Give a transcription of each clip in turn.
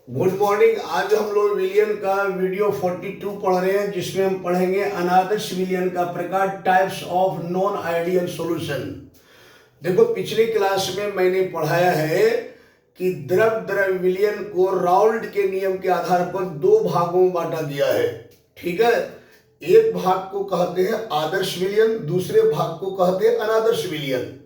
Good morning. आज हम लोग विलियन का वीडियो 42 पढ़ रहे हैं, जिसमें हम पढ़ेंगे अनादर्श विलियन का प्रकार, types of non ideal solution. देखो, पिछली क्लास में मैंने पढ़ाया है कि द्रव विलियन को राउल्ट के नियम के आधार पर दो भागों में बांटा गया है। ठीक है, एक भाग को कहते हैं आदर्श विलियन, दूसरे भाग को कहते हैं अनादर्श विलियन।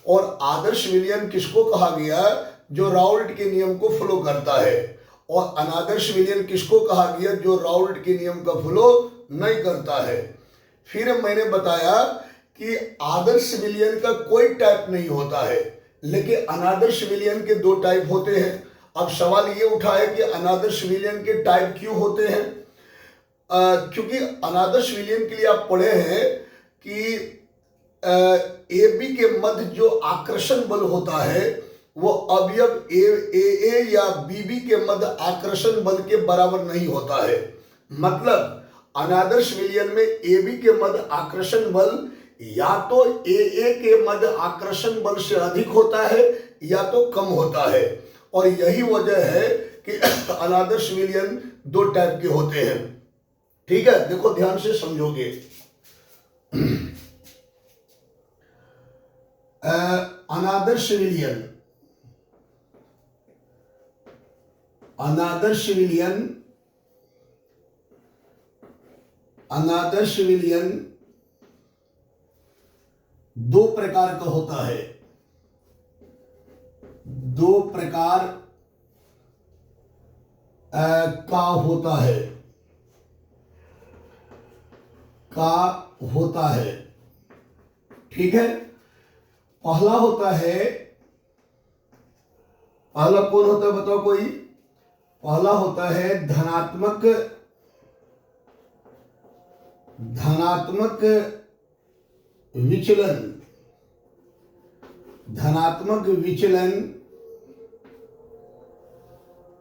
और आदर्श विलियन किसको कहा गया? जो राउल्ट के नियम को फॉलो करता है। और अनादर्श विलियन किसको कहा गया? जो राउल्ट के नियम का फॉलो नहीं करता है। फिर मैंने बताया कि आदर्श विलियन का कोई टाइप नहीं होता है, लेकिन अनादर्श विलियन के दो टाइप होते हैं। अब सवाल ये उठा है कि अनादर्श विलियन के टाइप क्यों होते हैं? क्योंकि अनादर्श विलियन के लिए आप पढ़े हैं कि ए बी के मध्य जो आकर्षण बल होता है वो अवयव ए या बी के मध्य आकर्षण बल के बराबर नहीं होता है। मतलब अनादर्श विलियन में ए बी के मध्य आकर्षण बल या तो ए के मध्य आकर्षण बल से अधिक होता है या तो कम होता है। और यही वजह है कि अनादर्श विलियन दो टाइप के होते हैं। ठीक है, देखो ध्यान से समझोगे। अनादर्श विलियन दो प्रकार का होता है। दो प्रकार का होता है। ठीक है, पहला कौन होता है बताओ कोई? पहला होता है धनात्मक विचलन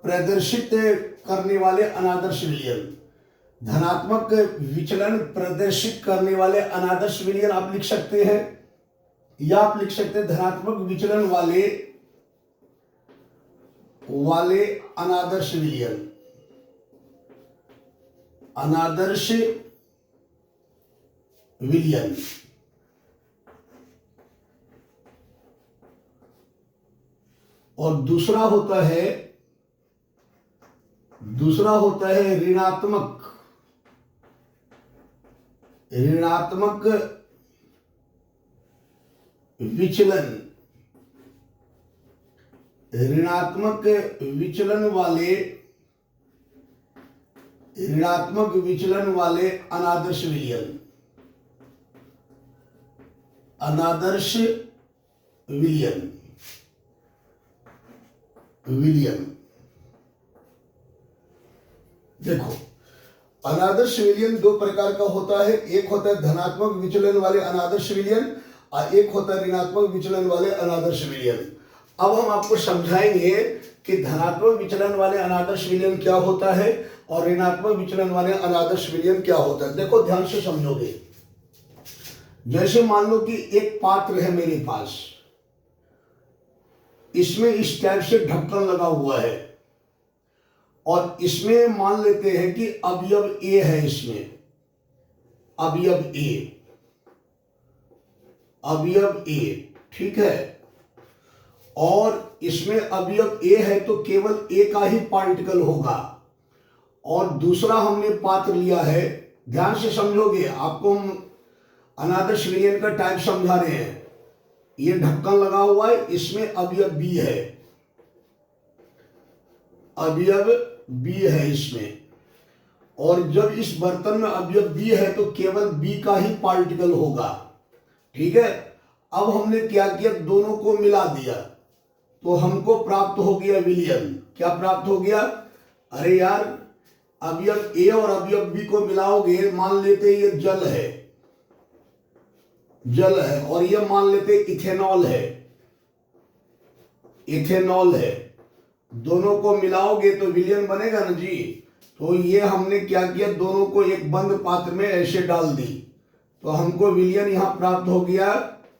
प्रदर्शित करने वाले अनादर्श विलियन। धनात्मक विचलन प्रदर्शित करने वाले अनादर्श विलियन आप लिख सकते हैं, या आप लिख सकते हैं धनात्मक विचलन वाले अनादर्श विलियन। और दूसरा होता है ऋणात्मक विचलन वाले अनादर्श विलियन। देखो, अनादर्श विलियन दो प्रकार का होता है। एक होता है धनात्मक विचलन वाले अनादर्श विलियन और एक होता है ऋणात्मक विचलन वाले अनादर्श विलियन। अब हम आपको समझाएंगे कि धनात्मक विचलन वाले अनादर्श विलियन क्या होता है और ऋणात्मक विचलन वाले अनादर्श विलियन क्या होता है। देखो ध्यान से समझोगे। जैसे मान लो कि एक पात्र है मेरे पास, इसमें इस टाइप से ढक्कन लगा हुआ है और इसमें मान लेते हैं कि अवयव ए है। इसमें अवयव ए, ठीक है। और इसमें अवयव ए है तो केवल ए का ही पार्टिकल होगा। और दूसरा हमने पात्र लिया है, ध्यान से समझोगे, आपको हम अनादर्श विलियन का टाइप समझा रहे हैं। ये ढक्कन लगा हुआ है, इसमें अवयव बी है इसमें। और जब इस बर्तन में अवयव बी है तो केवल बी का ही पार्टिकल होगा। ठीक है, अब हमने क्या किया, दोनों को मिला दिया तो हमको प्राप्त हो गया विलियन। क्या प्राप्त हो गया? अरे यार, अवयव ए और अवयव बी को मिलाओगे, मान लेते ये जल है और ये मान लेते इथेनॉल है। दोनों को मिलाओगे तो विलियन बनेगा ना जी। तो ये हमने क्या किया, दोनों को एक बंद पात्र में ऐसे डाल दी तो हमको विलियन यहां प्राप्त हो गया।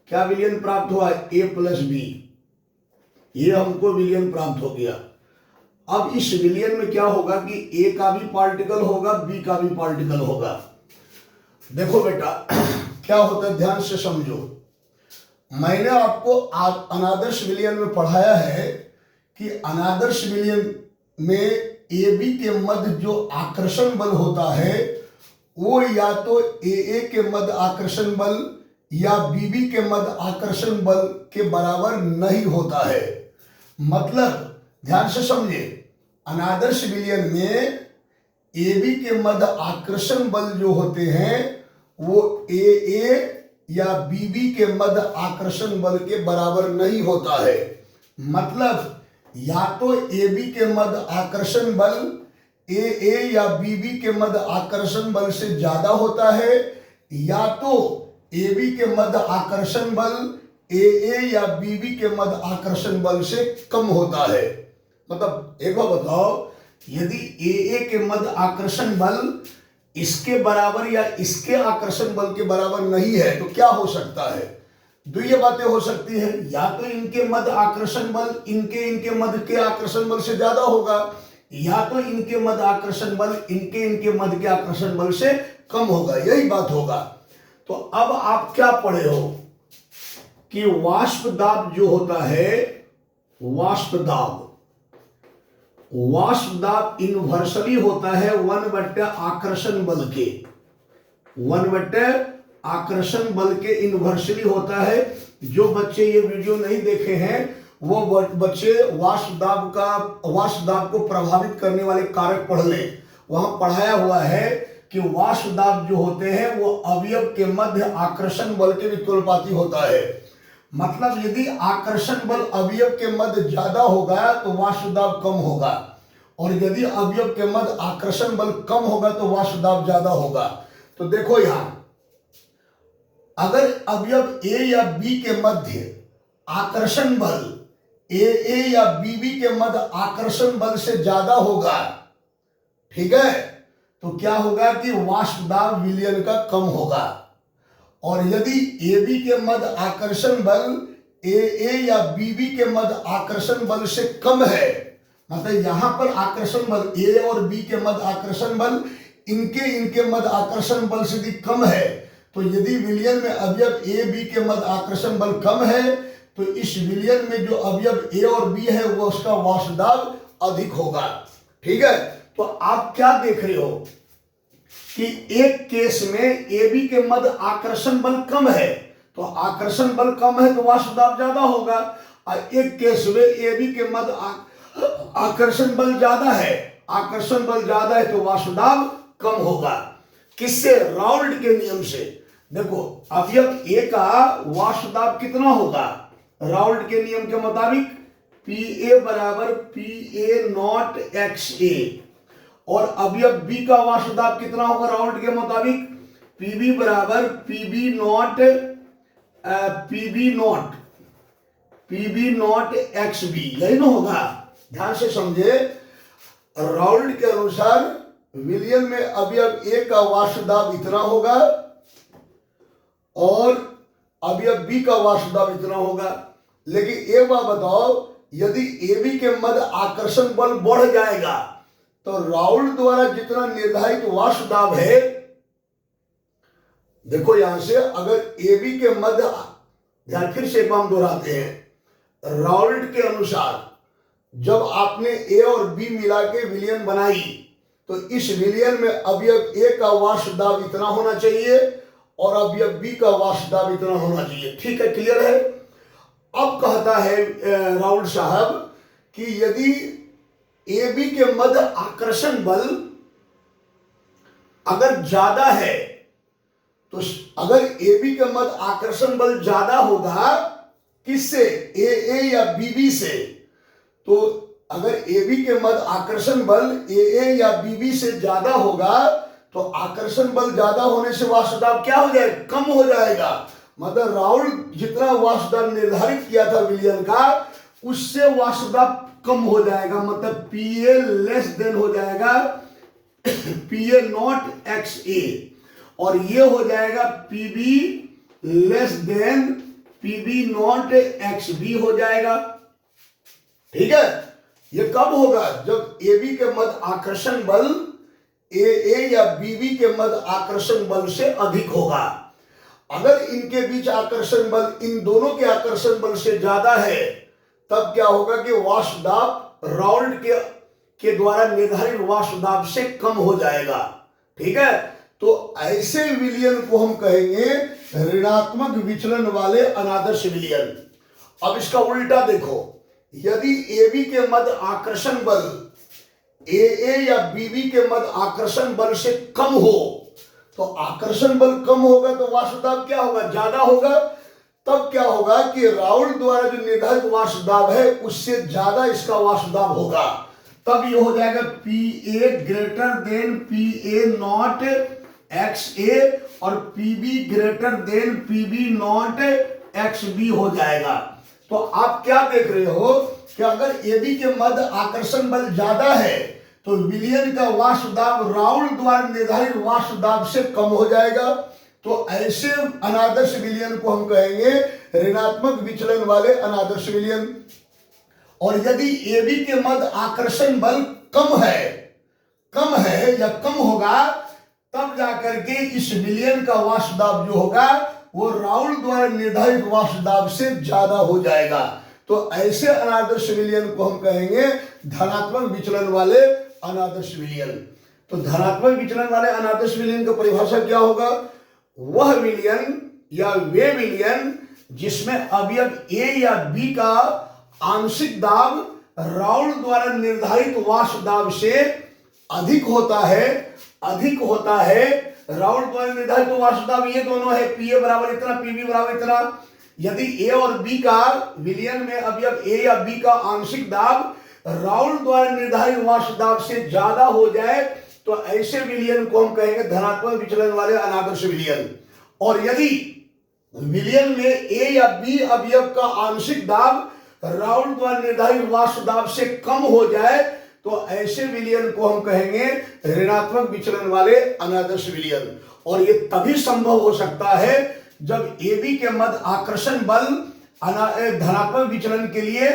क्या विलियन प्राप्त हुआ? A+B। ये हमको विलियन प्राप्त हो गया। अब इस विलियन में क्या होगा कि ए का भी पार्टिकल होगा, बी का भी पार्टिकल होगा। देखो बेटा क्या होता है, ध्यान से समझो। मैंने आपको अनादर्श विलियन में पढ़ाया है कि अनादर्श विलियन में ए बी के मध्य जो आकर्षण बल होता है वो या तो ए के मध्य आकर्षण बल या बीबी के मध्य आकर्षण बल के बराबर नहीं होता है। मतलब ध्यान से समझे, अनादर्श विलियन में ए बी के मध्य आकर्षण बल जो होते हैं वो ए या बीबी के मध्य आकर्षण बल के बराबर नहीं होता है। मतलब या तो ए बी के मध्य आकर्षण बल ए या बीबी के मध्य आकर्षण बल से ज्यादा होता है, या तो ए बी के मध्य आकर्षण बल ए या बीबी के मध्य आकर्षण बल से कम होता है। मतलब एक बार बताओ, यदि ए के मध्य आकर्षण बल इसके बराबर या इसके आकर्षण बल के बराबर नहीं है तो क्या हो सकता है? दो ये बातें हो सकती है, या तो इनके मध्य आकर्षण बल इनके मध्य के आकर्षण बल से ज्यादा होगा, या तो इनके मध्य आकर्षण बल इनके मध्य के आकर्षण बल से कम होगा। यही बात होगा। तो अब आप क्या पढ़े हो कि वाष्प दाब जो होता है, वाष्प दाब इन्वर्सली होता है 1/, आकर्षण बल के 1/, आकर्षण बल के इन्वर्सली होता है। जो बच्चे ये वीडियो नहीं देखे हैं वो बच्चे वाष्प दाब को प्रभावित करने वाले कारक पढ़ लें। वहां पढ़ाया हुआ है कि वाष्प दाब जो होते हैं वो अवयव के मध्य आकर्षण बल के वित्तोल्पाती होता है। मतलब यदि आकर्षण बल अवयव के मध्य ज्यादा होगा तो वाष्प दाब कम होगा, और यदि अवयव के मध्य आकर्षण बल कम होगा तो वाष्प दाब ज्यादा होगा। तो देखो यहां, अगर अवयव ए या बी के मध्य आकर्षण बल ए या बीबी के मध्य आकर्षण बल से ज्यादा होगा, ठीक है, तो क्या होगा कि वाष्प दाब विलयन का कम होगा। और यदि ए बी के मध्य आकर्षण बल ए या बीबी के मध्य आकर्षण बल से कम है, मतलब यहां पर आकर्षण बल ए और बी के मध्य आकर्षण बल इनके मध्य आकर्षण बल से यदि कम है, तो यदि विलयन में अवयव ए बी के मध्य आकर्षण बल कम है तो इस विलयन में जो अवयव ए और बी है वो उसका वाष्प दाब अधिक होगा। ठीक है, तो आप क्या देख रहे हो कि एक केस में ए बी के मध्य आकर्षण बल कम है, तो आकर्षण बल कम है तो वाष्प दाब ज्यादा होगा, और एक केस में ए बी के मध्य आकर्षण बल ज्यादा है, आकर्षण बल ज्यादा है तो वाष्प दाब कम होगा। किससे? राउल्ट के नियम से। देखो अवयव ए का वाष्प दाब कितना होगा? राउल्ट के नियम के मुताबिक पी ए बराबर P a naught x a, और अवयव बी का वाष्प दाब कितना होगा राउल्ट के मुताबिक? पी बी बराबर p b naught x b, यही ना होगा। ध्यान से समझे, राउल्ट के अनुसार विलयन में अवयव ए का वाष्प दाब इतना होगा और अवयव बी का वाष्प दाब इतना होगा। लेकिन एक बात बताओ, यदि ए बी के मध्य आकर्षण बल बढ़ जाएगा तो राउल्ट द्वारा जितना निर्धारित वाष्प दाब है, देखो यहां से अगर ए बी के मध्य, ध्यान फिर से हम दोहराते हैं, राउल्ट के अनुसार जब आपने ए और बी मिला के विलयन बनाई तो इस विलयन में अवयव ए का वाष्प दाब इतना होना चाहिए और अवयव बी का वाष्प दाब इतना होना चाहिए। ठीक है, क्लियर है। अब कहता है राउल्ट साहब कि यदि ए बी के मध्य आकर्षण बल अगर ज्यादा है, तो अगर ए बी के मध्य आकर्षण बल ज्यादा होगा किससे? ए या बीबी से, तो अगर ए बी के मध्य आकर्षण बल ए या बीबी से ज्यादा होगा तो आकर्षण बल ज्यादा होने से वाष्प दाब क्या हो जाएगा? कम हो जाएगा। मतलब राउल्ट जितना वाष्प दाब निर्धारित किया था विलयन का, उससे वाष्प दाब कम हो जाएगा, मतलब पी ए लेस देन हो जाएगा p a naught x a, और ये हो जाएगा p b less than p b naught x b हो जाएगा। ठीक है, ये कब होगा? जब AB के मध्य आकर्षण बल AA या BB के मध्य आकर्षण बल से अधिक होगा। अगर इनके बीच आकर्षण बल इन दोनों के आकर्षण बल से ज्यादा है, तब क्या होगा कि वाष्प दाब राउल्ट के द्वारा निर्धारित वाष्प दाब से कम हो जाएगा। ठीक है, तो ऐसे विलयन को हम कहेंगे ऋणात्मक विचलन वाले अनादर्श विलयन। अब इसका उल्टा देखो, यदि AB के मध्य आकर्षण बल AA या BB के मध्य आकर्षण बल से कम हो, तो आकर्षण बल कम होगा तो वाष्प दाब क्या होगा? ज्यादा होगा। तब क्या होगा कि राउल्ट द्वारा जो निर्धारित वाष्प दाब है उससे ज्यादा इसका वाष्प दाब होगा। तब ये हो जाएगा PA greater than PA not XA और PB greater than PB not XB हो जाएगा। तो आप क्या देख रहे हो कि अगर AB के मध्य आकर्षण बल ज्यादा है तो विलयन का वाष्प दाब राउल्ट द्वारा निर्धारित वाष्प दाब से कम हो जाएगा। तो ऐसे अनादर्श विलयन को हम कहेंगे ऋणात्मक विचलन वाले अनादर्श विलयन। और यदि AB के मध्य आकर्षण बल कम है या कम होगा, तब जाकर के इस विलयन का वाष्प दाब जो होगा वो राउल्ट द्वारा निर्धारित वाष्प दाब से ज्यादा हो जाएगा। तो ऐसे अनादर्श विलयन को हम कहेंगे धनात्मक विचलन वाले अनादर्श विलयन। तो धनात्मक विचलन वाले अनादर्श विलयन का परिभाषा क्या होगा? वह विलयन या वे विलयन जिसमें अवयव A या B का आंशिक दाब राउल्ट द्वारा निर्धारित वाष्प दाब से अधिक होता है। राउल्ट द्वारा निर्धारित वाष्प दाब ये दोनों है, PA बराबर इतना, PB बराबर इतना। यदि A और B का विलयन में अवयव A या B का आंशिक दाब राउल्ट द्वारा निर्धारित वाष्प दाब से ज्यादा हो जाए तो ऐसे विलयन को हम कहेंगे धनात्मक विचलन वाले अनादर्श विलयन। और यदि विलयन में A या B अवयव का आंशिक दाब राउल्ट द्वारा निर्धारित वाष्प दाब से कम हो जाए तो ऐसे विलयन को हम कहेंगे ऋणात्मक विचलन वाले अनादर्श विलयन। और ये तभी संभव हो सकता है जब AB के मध्य आकर्षण बल धनात्मक विचलन के लिए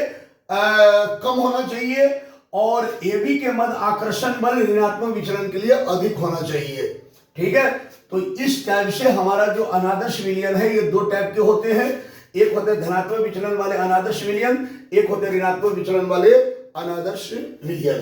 कम होना चाहिए और AB के मध्य आकर्षण बल ऋणात्मक विचलन के लिए अधिक होना चाहिए। ठीक है, तो इस टाइप से हमारा जो अनादर्श विलयन है ये दो टाइप के होते हैं। एक होते धनात्मक विचलन वाले अनादर्श विलयन, एक होते ऋणात्मक विचलन वाले अनादर्श विलयन।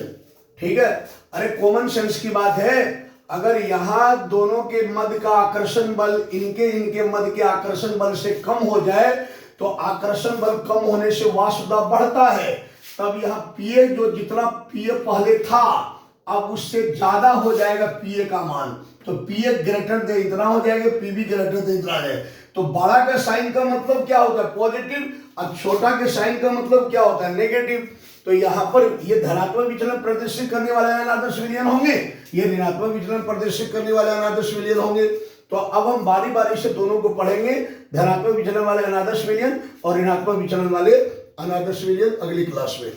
ठीक है, अरे कॉमन सेंस की बात है, अगर यहां दोनों के मध्य का आकर्षण बल इनके मध्य के आकर्षण बल से कम हो जाए तो आकर्षण बल कम होने से वाष्प दाब बढ़ता है। तब यहाँ PA जो जितना PA पहले था अब उससे ज्यादा हो जाएगा PA का मान, तो PA ग्रेटर देन इतना हो जाएगा, PB ग्रेटर देन इतना है। तो बड़ा के साइन का मतलब क्या होता है? पॉजिटिव, और छोटा के साइन का मतलब क्या होता है? नेगेटिव। तो यहाँ पर ये धनात्मक विचलन प्रदर्शित करने वाले अनादर्श विलयन होंगे, ये ऋणात्मक विचलन प्रदर्शित करने वाले अनादर्श विलयन होंगे। तो अब हम बारी बारी से दोनों को पढ़ेंगे, धनात्मक विचलन वाले अनादर्श विलयन और ऋणात्मक विचलन वाले अनादर्श विलयन, अगली क्लास में।